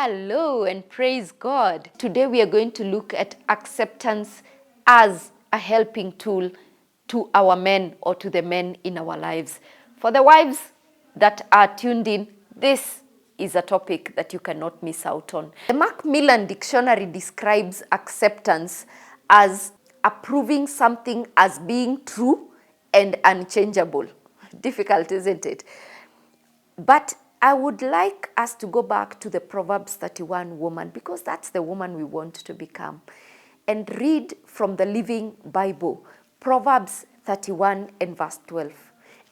Hello and praise God. Today we are going to look at acceptance as a helping tool to our men or to the men in our lives. For the wives that are tuned in, this is a topic that you cannot miss out on. The Macmillan Dictionary describes acceptance as approving something as being true and unchangeable. Difficult, isn't it? But I would like us to go back to the Proverbs 31 woman, because that's the woman we want to become, and read from the Living Bible, Proverbs 31 and verse 12.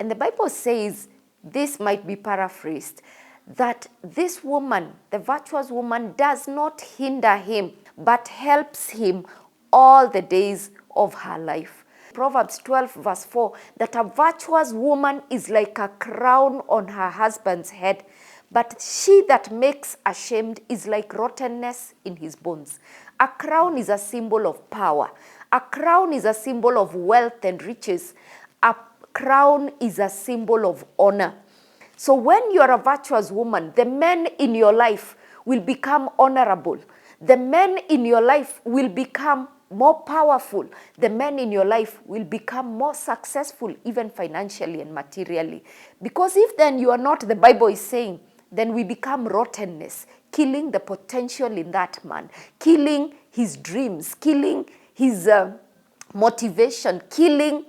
And the Bible says, this might be paraphrased, that this woman, the virtuous woman, does not hinder him, but helps him all the days of her life. Proverbs 12 verse 4, that a virtuous woman is like a crown on her husband's head, but she that makes ashamed is like rottenness in his bones. A crown is a symbol of power. A crown is a symbol of wealth and riches. A crown is a symbol of honor. So when you are a virtuous woman, the men in your life will become honorable. The men in your life will become more powerful. The men in your life will become more successful, even financially and materially. Because if then you are not, the Bible is saying, then we become rottenness, killing the potential in that man, killing his dreams, killing his motivation, killing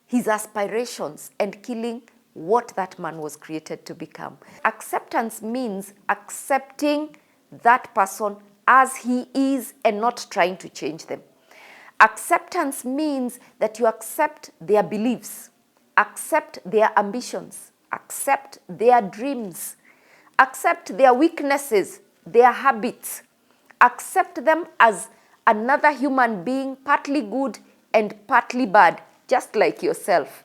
his aspirations, and killing what that man was created to become. Acceptance means accepting that person as he is and not trying to change them. Acceptance means that you accept their beliefs, accept their ambitions, accept their dreams, accept their weaknesses, their habits, accept them as another human being, partly good and partly bad, just like yourself.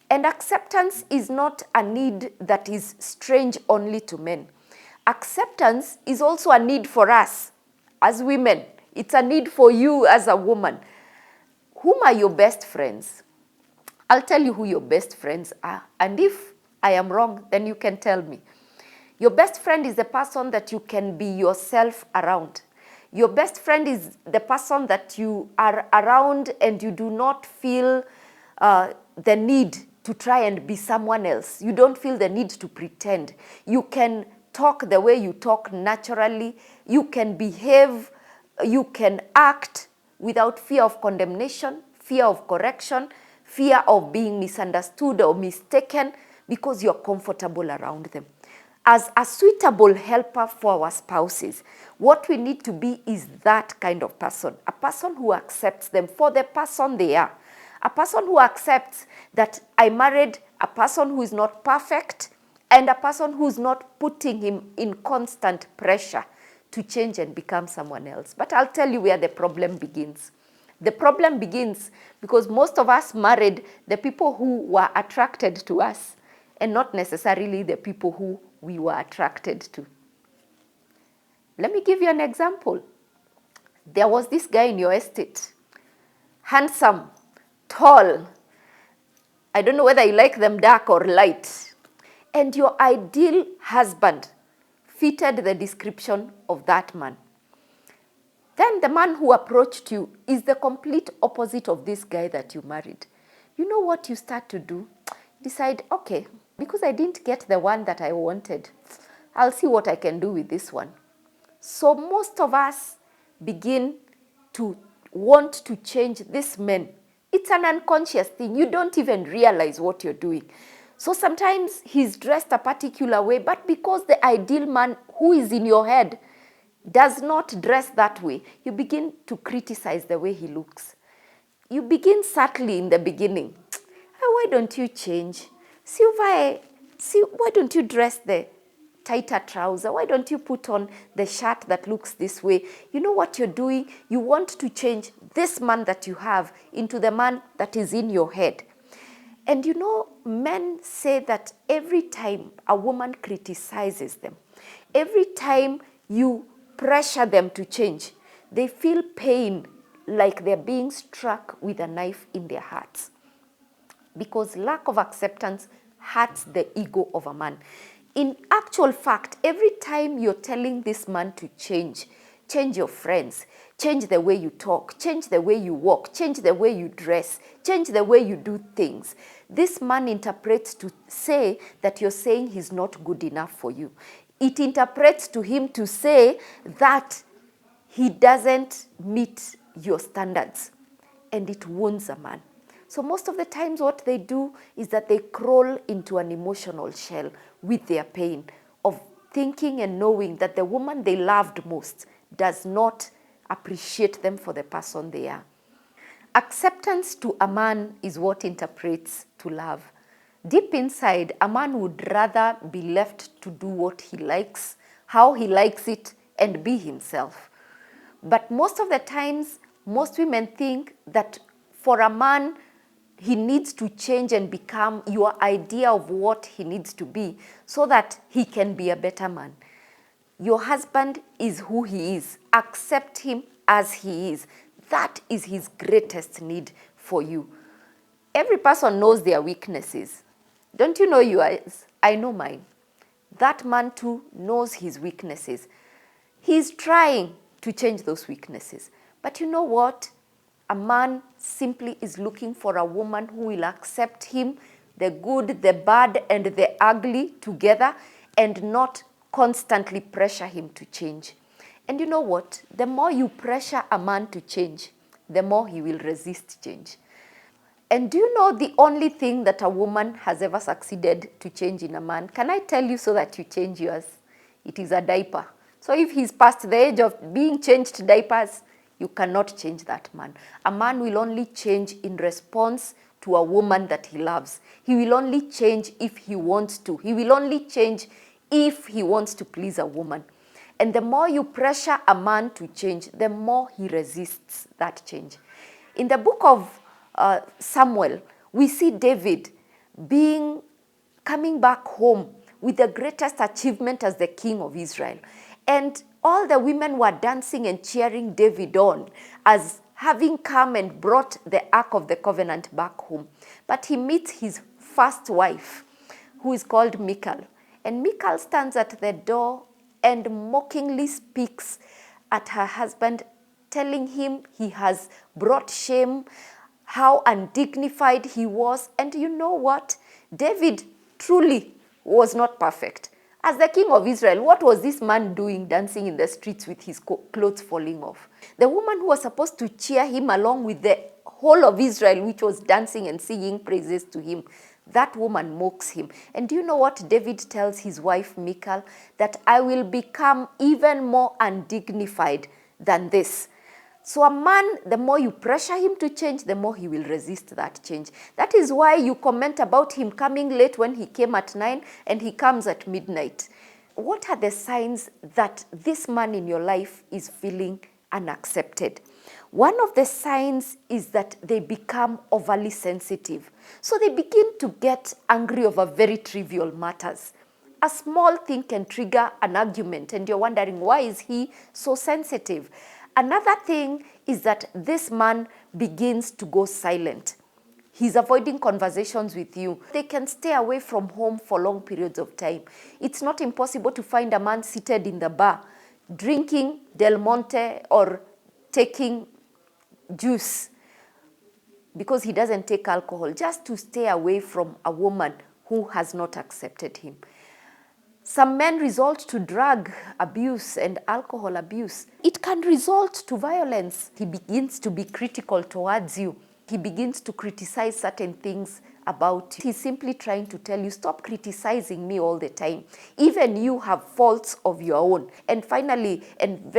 And acceptance is not a need that is strange only to men. Acceptance is also a need for us as women. It's a need for you as a woman. Whom are your best friends? I'll tell you who your best friends are. And if I am wrong, then you can tell me. Your best friend is the person that you can be yourself around. Your best friend is the person that you are around and you do not feel the need to try and be someone else. You don't feel the need to pretend. You can talk the way you talk naturally. You can behave. You can act without fear of condemnation, fear of correction, fear of being misunderstood or mistaken, because you're comfortable around them. As a suitable helper for our spouses, what we need to be is that kind of person, a person who accepts them for the person they are, a person who accepts that I married a person who is not perfect and a person who is not putting him in constant pressure to change and become someone else. But I'll tell you where the problem begins. The problem begins because most of us married the people who were attracted to us and not necessarily the people who we were attracted to. Let me give you an example. There was this guy in your estate, handsome, tall. I don't know whether you like them dark or light. And your ideal husband fitted the description of that man. Then the man who approached you is the complete opposite of this guy that you married. You know what you start to do? Decide, okay, because I didn't get the one that I wanted, I'll see what I can do with this one. So most of us begin to want to change this man. It's an unconscious thing. You don't even realize what you're doing. So sometimes he's dressed a particular way, but because the ideal man who is in your head does not dress that way, you begin to criticize the way he looks. You begin subtly in the beginning. Why don't you change? Why don't you dress the tighter trouser? Why don't you put on the shirt that looks this way? You know what you're doing? You want to change this man that you have into the man that is in your head. And you know, men say that every time a woman criticizes them, every time you pressure them to change, they feel pain like they're being struck with a knife in their hearts. Because lack of acceptance hurts the ego of a man. In actual fact, every time you're telling this man to change your friends, change the way you talk, change the way you walk, change the way you dress, change the way you do things, this man interprets to say that you're saying he's not good enough for you. It interprets to him to say that he doesn't meet your standards, and it wounds a man. So most of the times what they do is that they crawl into an emotional shell with their pain of thinking and knowing that the woman they loved most does not appreciate them for the person they are. Acceptance to a man is what interprets to love. Deep inside, a man would rather be left to do what he likes, how he likes it, and be himself. But most of the times, most women think that for a man, he needs to change and become your idea of what he needs to be so that he can be a better man. Your husband is who he is. Accept him as he is. That is his greatest need for you. Every person knows their weaknesses. Don't you know yours? I know mine. That man too knows his weaknesses. He's trying to change those weaknesses. But you know what? A man simply is looking for a woman who will accept him, the good, the bad, and the ugly together, and not constantly pressure him to change. And you know what? The more you pressure a man to change, the more he will resist change. And do you know the only thing that a woman has ever succeeded to change in a man? Can I tell you so that you change yours? It is a diaper. So if he's past the age of being changed diapers, you cannot change that man. A man will only change in response to a woman that he loves. He will only change if he wants to. He will only change if he wants to please a woman. And the more you pressure a man to change, the more he resists that change. In the book of Samuel, we see David coming back home with the greatest achievement as the king of Israel. And all the women were dancing and cheering David on as having come and brought the Ark of the Covenant back home. But he meets his first wife, who is called Michal. And Michal stands at the door and mockingly speaks at her husband, telling him he has brought shame, how undignified he was. And you know what? David truly was not perfect. As the king of Israel, what was this man doing dancing in the streets with his clothes falling off? The woman who was supposed to cheer him along with the whole of Israel, which was dancing and singing praises to him, that woman mocks him. And do you know what David tells his wife Michal? That I will become even more undignified than this. So a man, the more you pressure him to change, the more he will resist that change. That is why you comment about him coming late when he came at 9 and he comes at midnight. What are the signs that this man in your life is feeling unaccepted? One of the signs is that they become overly sensitive. So they begin to get angry over very trivial matters. A small thing can trigger an argument and you're wondering, why is he so sensitive? Another thing is that this man begins to go silent. He's avoiding conversations with you. They can stay away from home for long periods of time. It's not impossible to find a man seated in the bar, drinking Del Monte or taking juice because he doesn't take alcohol, just to stay away from a woman who has not accepted him. Some men resort to drug abuse and alcohol abuse. It can result to violence. He begins to be critical towards you. He begins to criticize certain things about you. He's simply trying to tell you, stop criticizing me all the time. Even you have faults of your own. And finally, and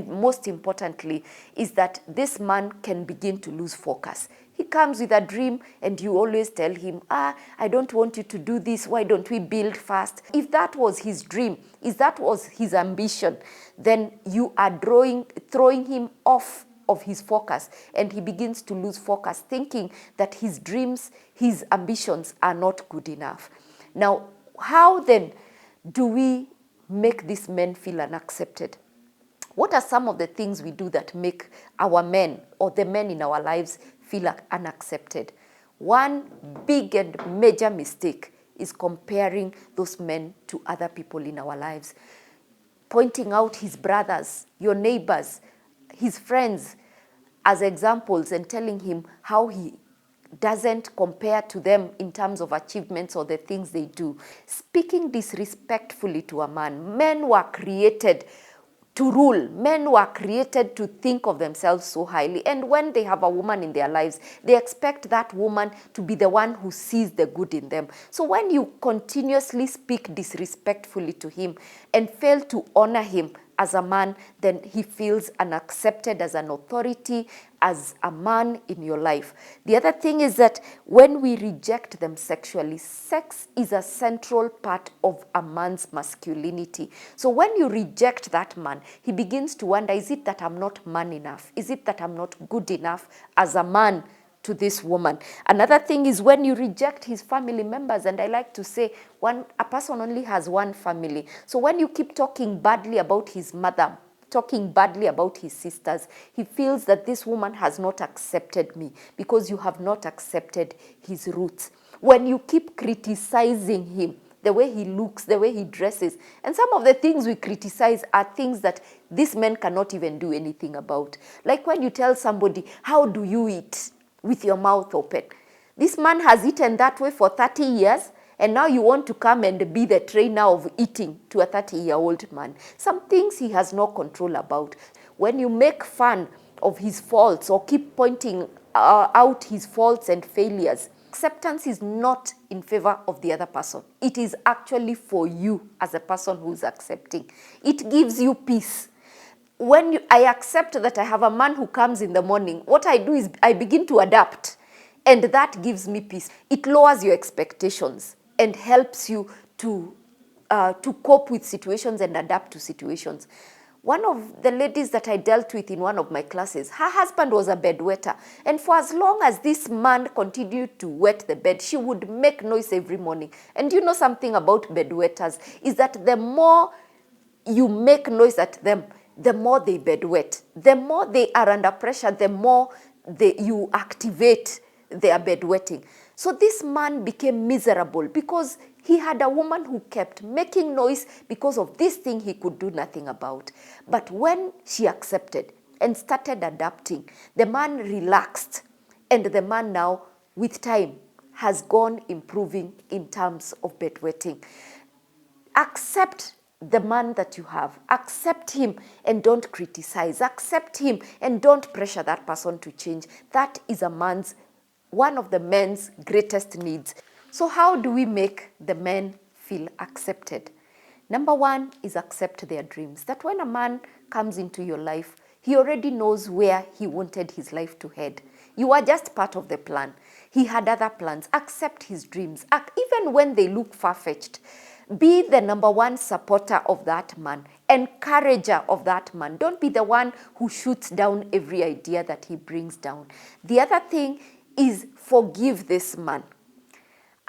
most importantly, is that this man can begin to lose focus. He comes with a dream and you always tell him, I don't want you to do this. Why don't we build fast? If that was his dream, if that was his ambition, then you are throwing him off of his focus, and he begins to lose focus, thinking that his dreams, his ambitions are not good enough. Now, how then do we make these men feel unaccepted? What are some of the things we do that make our men or the men in our lives feel unaccepted? One big and major mistake is comparing those men to other people in our lives, pointing out his brothers, your neighbors, his friends as examples, and telling him how he doesn't compare to them in terms of achievements or the things they do. Speaking disrespectfully to a man. Men were created to rule. Men were created to think of themselves so highly. And when they have a woman in their lives, they expect that woman to be the one who sees the good in them. So when you continuously speak disrespectfully to him and fail to honor him as a man, then he feels unaccepted as an authority, as a man in your life. The other thing is that when we reject them sexually, sex is a central part of a man's masculinity. So when you reject that man, he begins to wonder, is it that I'm not man enough? Is it that I'm not good enough as a man to this woman? Another thing is when you reject his family members, and I like to say a person only has one family. So when you keep talking badly about his mother, talking badly about his sisters, he feels that this woman has not accepted me because you have not accepted his roots. When you keep criticizing him, the way he looks, the way he dresses, and some of the things we criticize are things that these men cannot even do anything about. Like when you tell somebody, how do you eat? With your mouth open. This man has eaten that way for 30 years, and now you want to come and be the trainer of eating to a 30-year-old man. Some things he has no control about. When you make fun of his faults or keep pointing out his faults and failures, acceptance is not in favor of the other person. It is actually for you as a person who is accepting. It gives you peace. When I accept that I have a man who comes in the morning, what I do is I begin to adapt, and that gives me peace. It lowers your expectations and helps you to cope with situations and adapt to situations. One of the ladies that I dealt with in one of my classes, her husband was a bedwetter, and for as long as this man continued to wet the bed, she would make noise every morning. And you know something about bedwetters is that the more you make noise at them, the more they bedwet. The more they are under pressure, the more you activate their bedwetting. So this man became miserable because he had a woman who kept making noise because of this thing he could do nothing about. But when she accepted and started adapting, the man relaxed. And the man now, with time, has gone improving in terms of bedwetting. Accept the man that you have. Accept him and don't criticize. Accept him and don't pressure that person to change. That is one of the men's greatest needs. So how do we make the men feel accepted? Number one is accept their dreams. That when a man comes into your life, he already knows where he wanted his life to head. You are just part of the plan. He had other plans. Accept his dreams. Even when they look far-fetched, be the number one supporter of that man, encourager of that man. Don't be the one who shoots down every idea that he brings down. The other thing is forgive this man.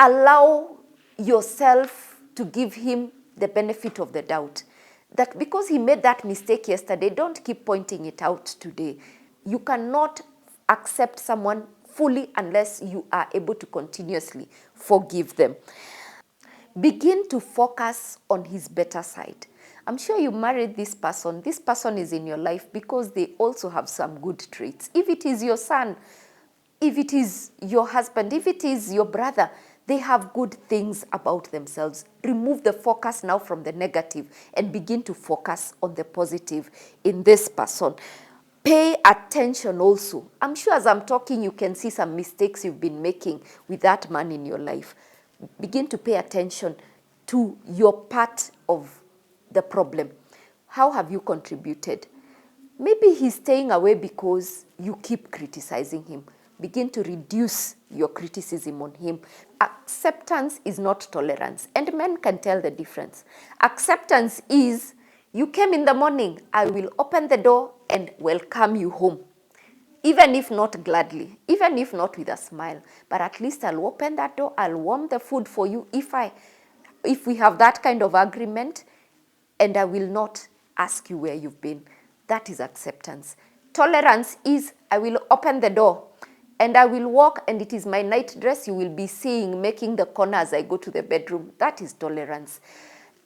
Allow yourself to give him the benefit of the doubt. That because he made that mistake yesterday, don't keep pointing it out today. You cannot accept someone fully unless you are able to continuously forgive them. Begin to focus on his better side. I'm sure you married this person. This person is in your life because they also have some good traits. If it is your son, if it is your husband, if it is your brother, they have good things about themselves. Remove the focus now from the negative and begin to focus on the positive in this person. Pay attention also. I'm sure as I'm talking, you can see some mistakes you've been making with that man in your life. Begin to pay attention to your part of the problem. How have you contributed? Maybe he's staying away because you keep criticizing him. Begin to reduce your criticism on him. Acceptance is not tolerance, and men can tell the difference. Acceptance is, you came in the morning, I will open the door and welcome you home. Even if not gladly, even if not with a smile, but at least I'll open that door, I'll warm the food for you if we have that kind of agreement, and I will not ask you where you've been. That is acceptance. Tolerance is, I will open the door And I will walk, and it is my night dress you will be seeing making the corner as I go to the bedroom. That is tolerance.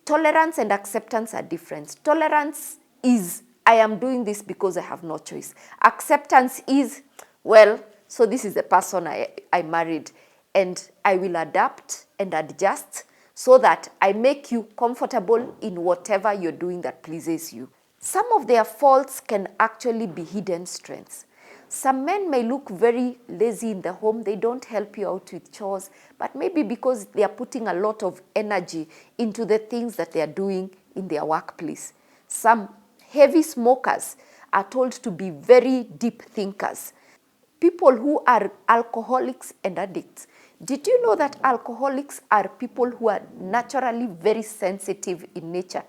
Tolerance and acceptance are different. Tolerance is, I am doing this because I have no choice. Acceptance is, well, so this is the person I married, and I will adapt and adjust so that I make you comfortable in whatever you're doing that pleases you. Some of their faults can actually be hidden strengths. Some men may look very lazy in the home. They don't help you out with chores, but maybe because they are putting a lot of energy into the things that they are doing in their workplace. Some heavy smokers are told to be very deep thinkers. People who are alcoholics and addicts. Did you know that alcoholics are people who are naturally very sensitive in nature?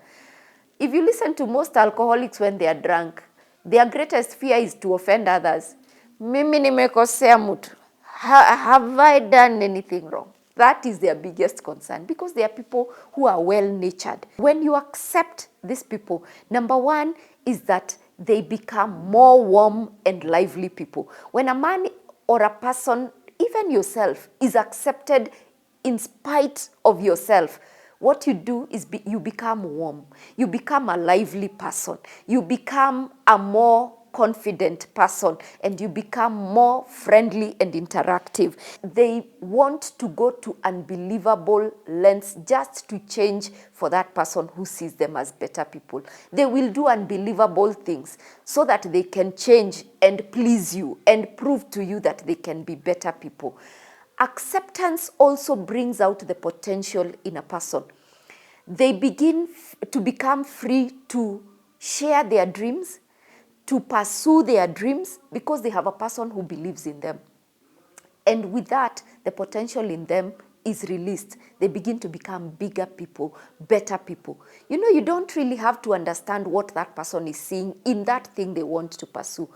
If you listen to most alcoholics when they are drunk, their greatest fear is to offend others. Mimi nimekosea mtu. Have I done anything wrong? That is their biggest concern, because they are people who are well-natured. When you accept these people, number one is that they become more warm and lively people. When a man or a person, even yourself, is accepted in spite of yourself, what you do is you become warm. You become a lively person. You become a more confident person, and you become more friendly and interactive. They want to go to unbelievable lengths just to change for that person who sees them as better people. They will do unbelievable things so that they can change and please you and prove to you that they can be better people. Acceptance also brings out the potential in a person. They begin to become free to share their dreams, to pursue their dreams, because they have a person who believes in them. And with that, the potential in them is released. They begin to become bigger people, better people. You know, you don't really have to understand what that person is seeing in that thing they want to pursue.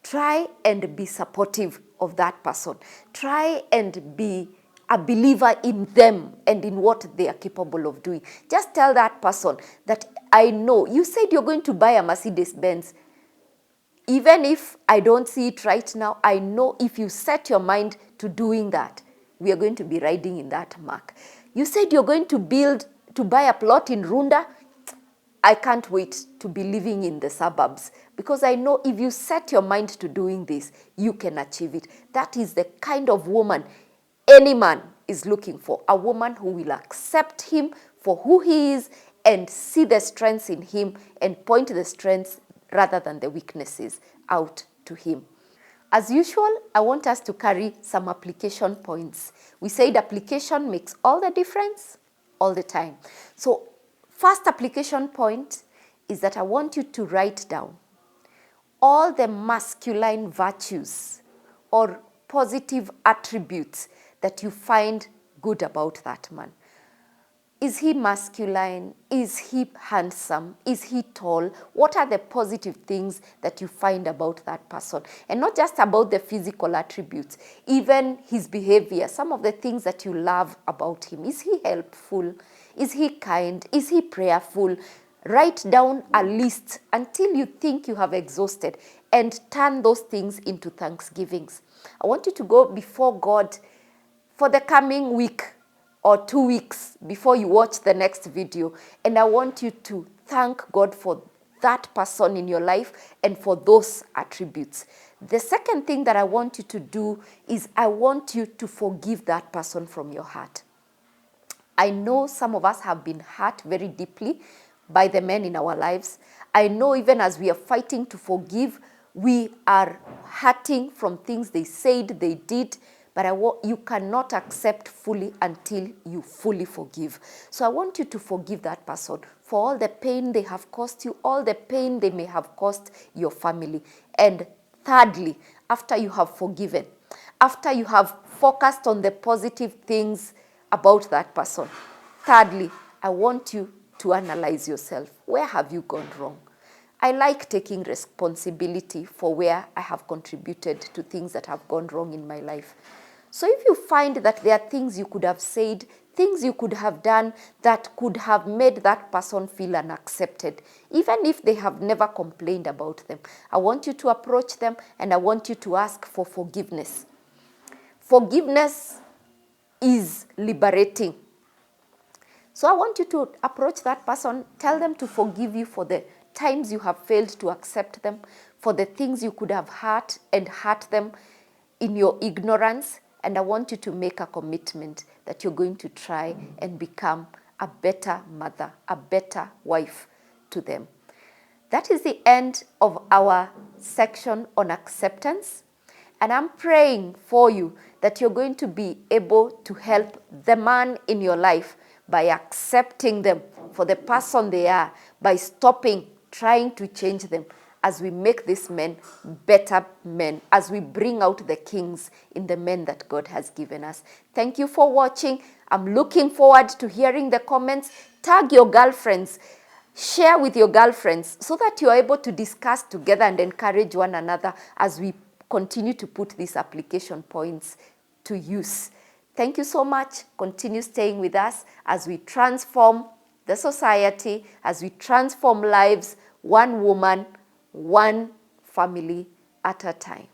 Try and be supportive of that person. Try and be a believer in them and in what they are capable of doing. Just tell that person that, I know, you said you're going to buy a Mercedes-Benz. Even if I don't see it right now, I know if you set your mind to doing that, we are going to be riding in that mark. You said you're going to buy a plot in Runda. I can't wait to be living in the suburbs, because I know if you set your mind to doing this, you can achieve it. That is the kind of woman any man is looking for. A woman who will accept him for who he is and see the strengths in him and point the strengths rather than the weaknesses out to him. As usual, I want us to carry some application points. We said application makes all the difference all the time. So, first application point is that I want you to write down all the masculine virtues or positive attributes that you find good about that man. Is he masculine? Is he handsome? Is he tall? What are the positive things that you find about that person? And not just about the physical attributes, even his behavior, some of the things that you love about him. Is he helpful? Is he kind? Is he prayerful? Write down a list until you think you have exhausted, and turn those things into thanksgivings. I want you to go before God for the coming week or 2 weeks before you watch the next video. And I want you to thank God for that person in your life and for those attributes. The second thing that I want you to do is I want you to forgive that person from your heart. I know some of us have been hurt very deeply by the men in our lives. I know even as we are fighting to forgive, we are hurting from things they said, they did, but you cannot accept fully until you fully forgive. So I want you to forgive that person for all the pain they have caused you, all the pain they may have caused your family. And thirdly, after you have forgiven, after you have focused on the positive things about that person, thirdly, I want you to analyze yourself. Where have you gone wrong? I like taking responsibility for where I have contributed to things that have gone wrong in my life. So if you find that there are things you could have said, things you could have done that could have made that person feel unaccepted, even if they have never complained about them, I want you to approach them and I want you to ask for forgiveness. Forgiveness is liberating. So I want you to approach that person, tell them to forgive you for the times you have failed to accept them, for the things you could have hurt and hurt them in your ignorance. And I want you to make a commitment that you're going to try and become a better mother, a better wife to them. That is the end of our section on acceptance. And I'm praying for you that you're going to be able to help the man in your life by accepting them for the person they are, by stopping trying to change them, as we make these men better men, as we bring out the kings in the men that God has given us. Thank you for watching. I'm looking forward to hearing the comments. Tag your girlfriends. Share with your girlfriends so that you're able to discuss together and encourage one another as we continue to put these application points to use. Thank you so much. Continue staying with us as we transform the society, as we transform lives, one woman, one family at a time.